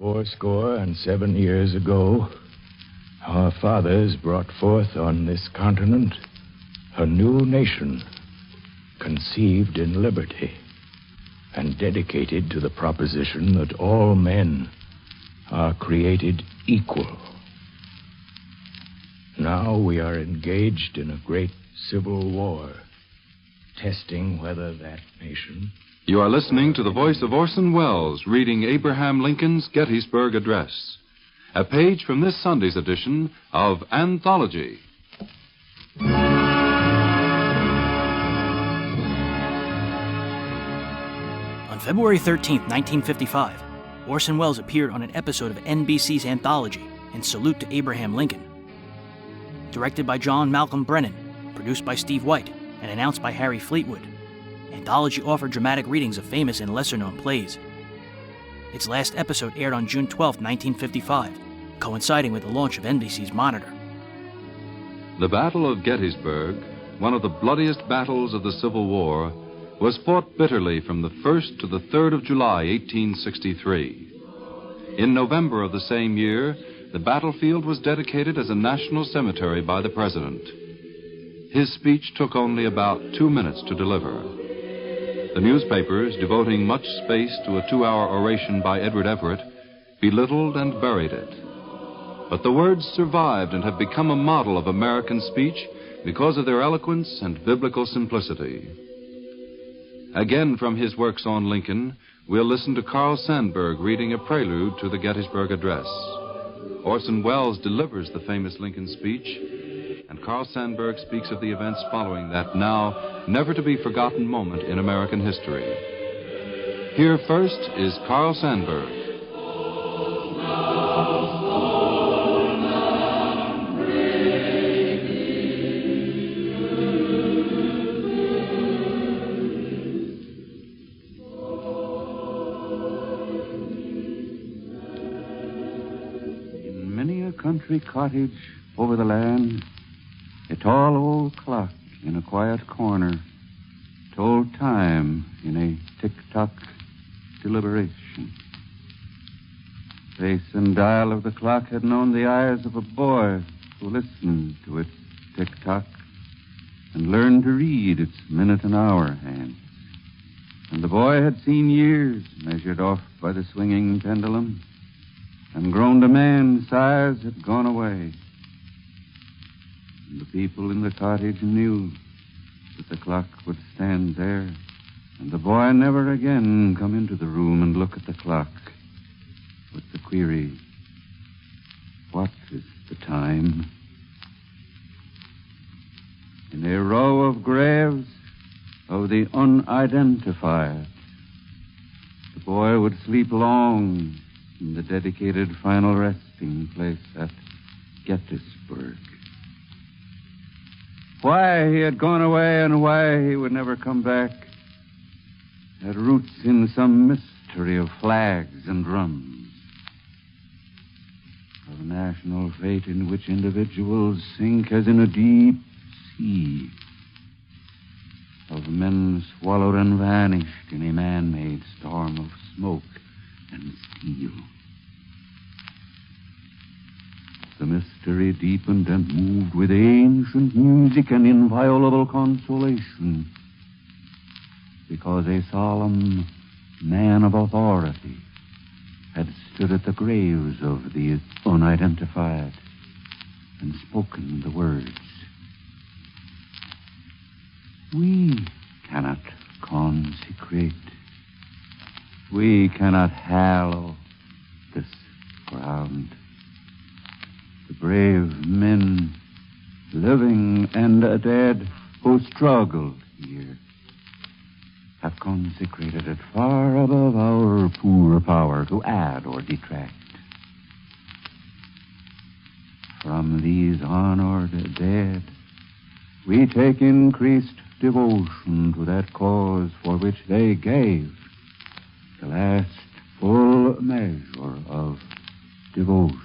"87 years ago, our fathers brought forth on this continent a new nation, conceived in liberty and dedicated to the proposition that all men are created equal. Now we are engaged in a great civil war, testing whether that nation..." You are listening to the voice of Orson Welles reading Abraham Lincoln's Gettysburg Address, a page from this Sunday's edition of Anthology. On February 13th, 1955, Orson Welles appeared on an episode of NBC's Anthology in salute to Abraham Lincoln. Directed by John Malcom Brennen, produced by Steve White, and announced by Harry Fleetwood, Anthology offered dramatic readings of famous and lesser-known plays. Its last episode aired on June 12, 1955, coinciding with the launch of NBC's Monitor. The Battle of Gettysburg, one of the bloodiest battles of the Civil War, was fought bitterly from the 1st to the 3rd of July, 1863. In November of the same year, the battlefield was dedicated as a national cemetery by the President. His speech took only about 2 minutes to deliver. The newspapers, devoting much space to a 2-hour oration by Edward Everett, belittled and buried it. But the words survived and have become a model of American speech because of their eloquence and biblical simplicity. Again, from his works on Lincoln, we'll listen to Carl Sandburg reading a prelude to the Gettysburg Address. Orson Welles delivers the famous Lincoln speech, and Carl Sandburg speaks of the events following that now never-to-be-forgotten moment in American history. Here first is Carl Sandburg. In many a country cottage over the land, a tall old clock in a quiet corner told time in a tick-tock deliberation. Face and dial of the clock had known the eyes of a boy who listened to its tick-tock and learned to read its minute and hour hands. And the boy had seen years measured off by the swinging pendulum, and grown to man's size had gone away. And the people in the cottage knew that the clock would stand there, and the boy never again come into the room and look at the clock with the query, "What is the time?" In a row of graves of the unidentified, the boy would sleep long in the dedicated final resting place at Gettysburg. Why he had gone away and why he would never come back had roots in some mystery of flags and drums, of national fate in which individuals sink as in a deep sea, of men swallowed and vanished in a man-made storm of smoke and steel. The mystery deepened and moved with ancient music and inviolable consolation, because a solemn man of authority had stood at the graves of the unidentified and spoken the words, "We cannot consecrate, we cannot hallow this ground. The brave men, living and dead, who struggled here, have consecrated it far above our poor power to add or detract. From these honored dead, we take increased devotion to that cause for which they gave the last full measure of devotion.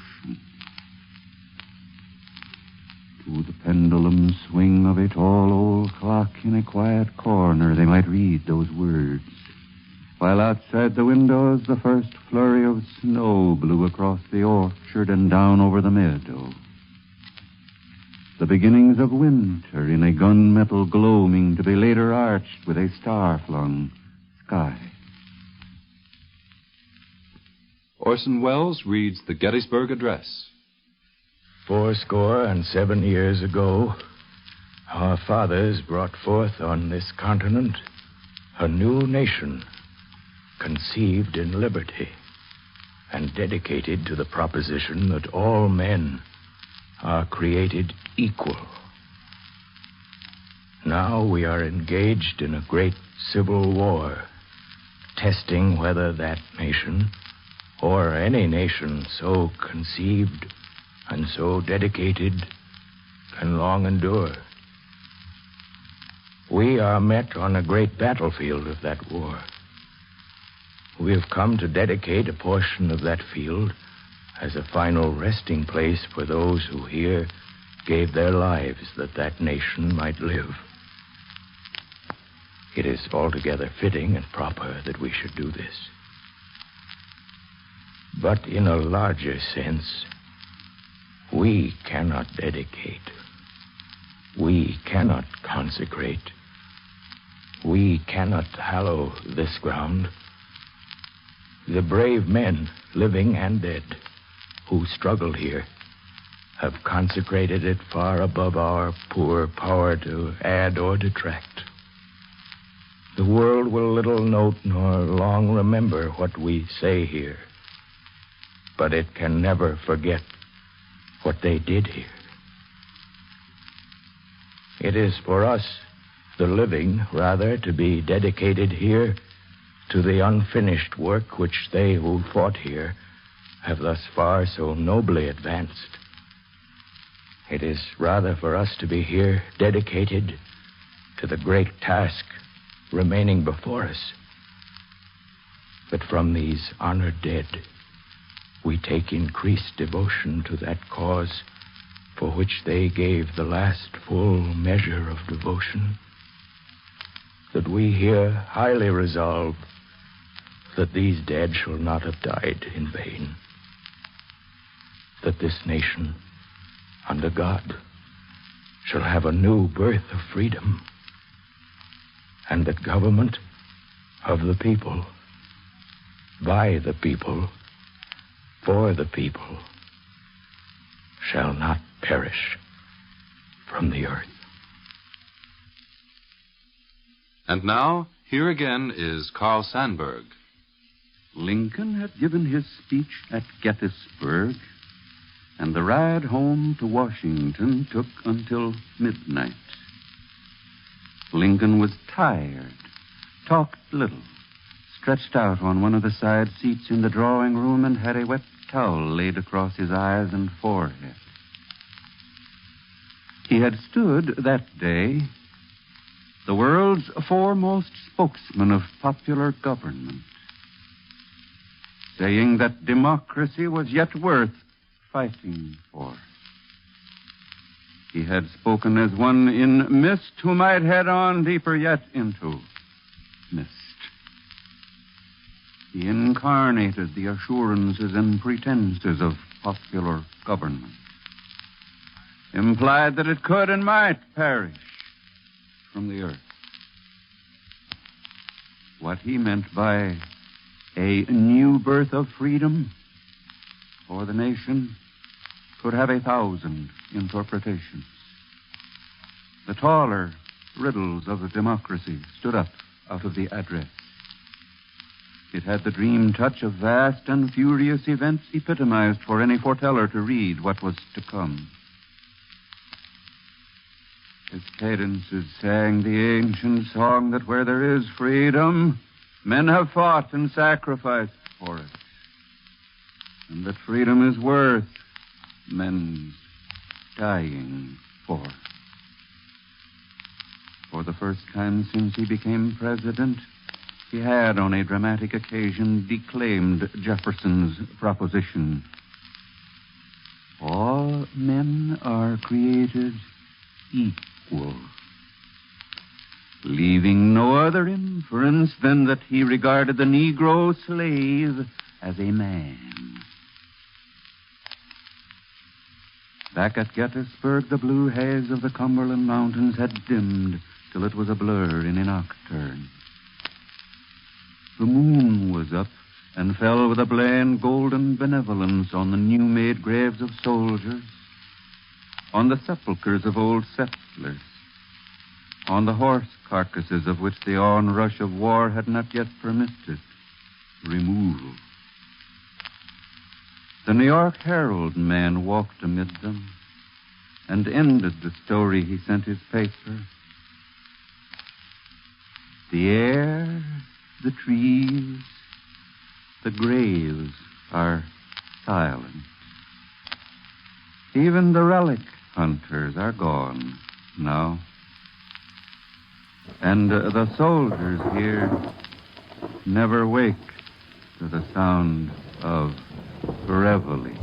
To the pendulum swing of a tall old clock in a quiet corner, they might read those words while outside the windows the first flurry of snow blew across the orchard and down over the meadow. The beginnings of winter in a gunmetal gloaming to be later arched with a star-flung sky. Orson Welles reads the Gettysburg Address. 77 years ago, our fathers brought forth on this continent a new nation, conceived in liberty and dedicated to the proposition that all men are created equal. Now we are engaged in a great civil war, testing whether that nation, or any nation so conceived and so dedicated, can long endure. We are met on a great battlefield of that war. We have come to dedicate a portion of that field as a final resting place for those who here gave their lives that that nation might live. It is altogether fitting and proper that we should do this. But in a larger sense, we cannot dedicate. We cannot consecrate. We cannot hallow this ground. The brave men, living and dead, who struggled here, have consecrated it far above our poor power to add or detract. The world will little note nor long remember what we say here, but it can never forget what they did here. It is for us, the living, rather, to be dedicated here to the unfinished work which they who fought here have thus far so nobly advanced. It is rather for us to be here dedicated to the great task remaining before us. But from these honored dead, we take increased devotion to that cause for which they gave the last full measure of devotion, that we here highly resolve that these dead shall not have died in vain, that this nation, under God, shall have a new birth of freedom, and that government of the people, by the people, for the people, shall not perish from the earth. And now, here again is Carl Sandburg. Lincoln had given his speech at Gettysburg, and the ride home to Washington took until midnight. Lincoln was tired, talked little, stretched out on one of the side seats in the drawing room, and had a wet towel laid across his eyes and forehead. He had stood that day the world's foremost spokesman of popular government, saying that democracy was yet worth fighting for. He had spoken as one in mist who might head on deeper yet into mist. He incarnated the assurances and pretenses of popular government, implied that it could and might perish from the earth. What he meant by a new birth of freedom for the nation could have 1,000 interpretations. The taller riddles of the democracy stood up out of the address. It had the dream touch of vast and furious events epitomized for any foreteller to read what was to come. His cadences sang the ancient song that where there is freedom, men have fought and sacrificed for it, and that freedom is worth men's dying for. For the first time since he became president, he had, on a dramatic occasion, declaimed Jefferson's proposition. All men are created equal. leaving no other inference than that he regarded the Negro slave as a man. Back at Gettysburg, the blue haze of the Cumberland Mountains had dimmed till it was a blur in a nocturne. The moon was up and fell with a bland golden benevolence on the new-made graves of soldiers, on the sepulchres of old settlers, on the horse carcasses of which the onrush of war had not yet permitted removal. The New York Herald man walked amid them and ended the story he sent his paper. The air, the trees, the graves are silent. Even the relic hunters are gone now. And the soldiers here never wake to the sound of reveille.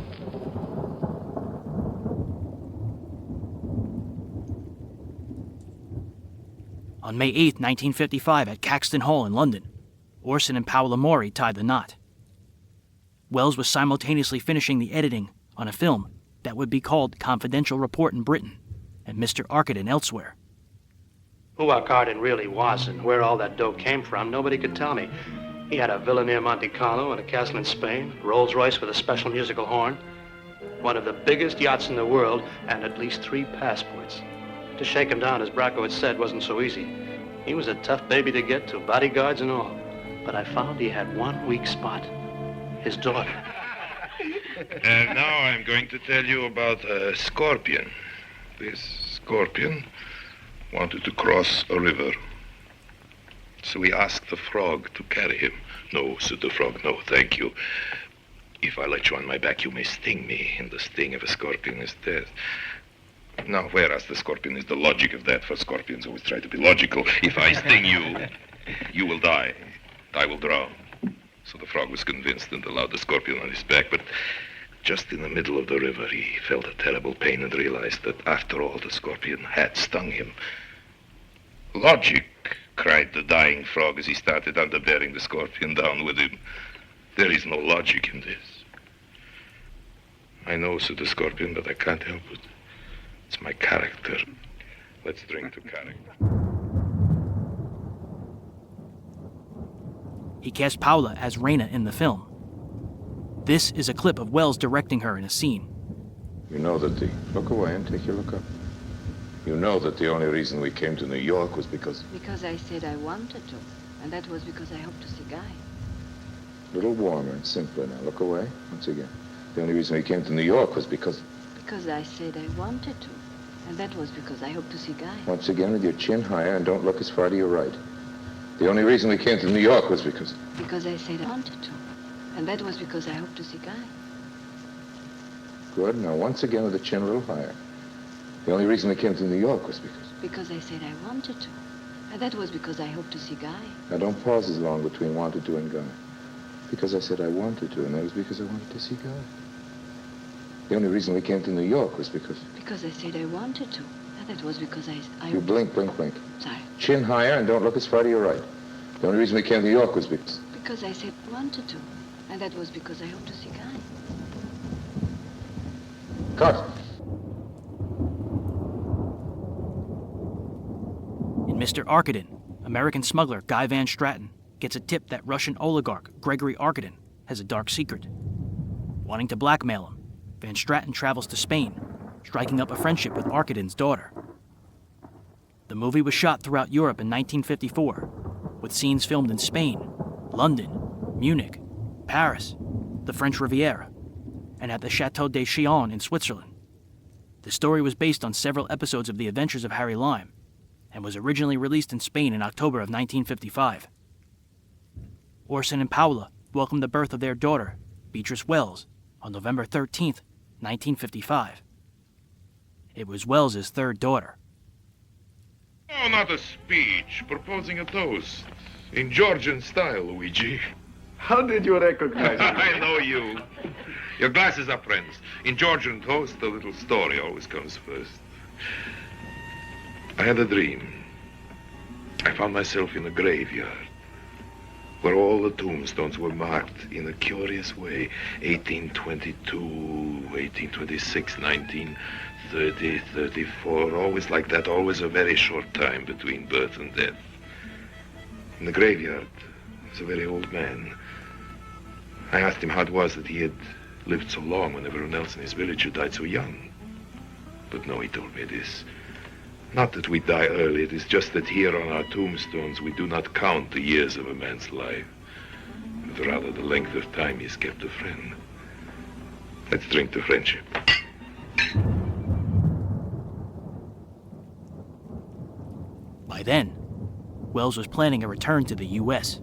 On May 8, 1955, at Caxton Hall in London, Orson and Paola Mori tied the knot. Welles was simultaneously finishing the editing on a film that would be called Confidential Report in Britain and Mr. Arkadin elsewhere. Who Arkadin really was and where all that dough came from, nobody could tell me. He had a villa near Monte Carlo and a castle in Spain, Rolls-Royce with a special musical horn, one of the biggest yachts in the world, and at least 3 passports. To shake him down, as Bracco had said, wasn't so easy. He was a tough baby to get to, bodyguards and all. But I found he had one weak spot, his daughter. Now I'm going to tell you about a scorpion. This scorpion wanted to cross a river. So he asked the frog to carry him. No, said the frog, no, thank you. If I let you on my back, you may sting me, and the sting of a scorpion is death. Now, whereas the scorpion is the logic of that, for scorpions always try to be logical. If I sting you, you will die. I will drown. So the frog was convinced and allowed the scorpion on his back, but just in the middle of the river, he felt a terrible pain and realized that after all, the scorpion had stung him. Logic, cried the dying frog as he started under bearing the scorpion down with him. There is no logic in this. I know, said the scorpion, but I can't help it. It's my character. Let's drink to character. He cast Paola as Raina in the film. This is a clip of Welles directing her in a scene. You know that Look away and take your look up. You know that the only reason we came to New York was because... Because I said I wanted to. And that was because I hoped to see Guy. A little warmer and simpler now. Look away once again. The only reason we came to New York was because... Because I said I wanted to. And that was because I hoped to see Guy. Once again with your chin higher and don't look as far to your right. The only reason we came to New York was because... Because I said I wanted to. And that was because I hoped to see Guy. Good. Now once again with the chin a little higher. The only reason we came to New York was because... Because I said I wanted to. And that was because I hoped to see Guy. Now don't pause as long between wanted to and Guy. Because I said I wanted to, and that was because I wanted to see Guy. The only reason we came to New York was because... Because I said I wanted to. And that was because I You blink. Sorry. Chin higher and don't look as far to your right. The only reason we came to New York was because... Because I said I wanted to. And that was because I hoped to see Guy. Cut. In Mr. Arkadin, American smuggler Guy Van Stratten gets a tip that Russian oligarch Gregory Arkadin has a dark secret. Wanting to blackmail him, Van Stratten travels to Spain, striking up a friendship with Arkadin's daughter. The movie was shot throughout Europe in 1954, with scenes filmed in Spain, London, Munich, Paris, the French Riviera, and at the Chateau de Chillon in Switzerland. The story was based on several episodes of The Adventures of Harry Lime, and was originally released in Spain in October of 1955. Orson and Paola welcomed the birth of their daughter, Beatrice Welles, on November 13th, 1955. It was Welles's third daughter. Oh, not a speech, proposing a toast. In Georgian style, Luigi. How did you recognize me? I know you. Your glasses are friends. In Georgian toast, a little story always comes first. I had a dream. I found myself in a graveyard where all the tombstones were marked in a curious way. 1822, 1826, 1930, 34, always like that, always a very short time between birth and death. In the graveyard was a very old man. I asked him how it was that he had lived so long when everyone else in his village had died so young. But no, he told me this. Not that we die early, it is just that here on our tombstones we do not count the years of a man's life, but rather the length of time he's kept a friend. Let's drink to friendship. By then, Welles was planning a return to the U.S.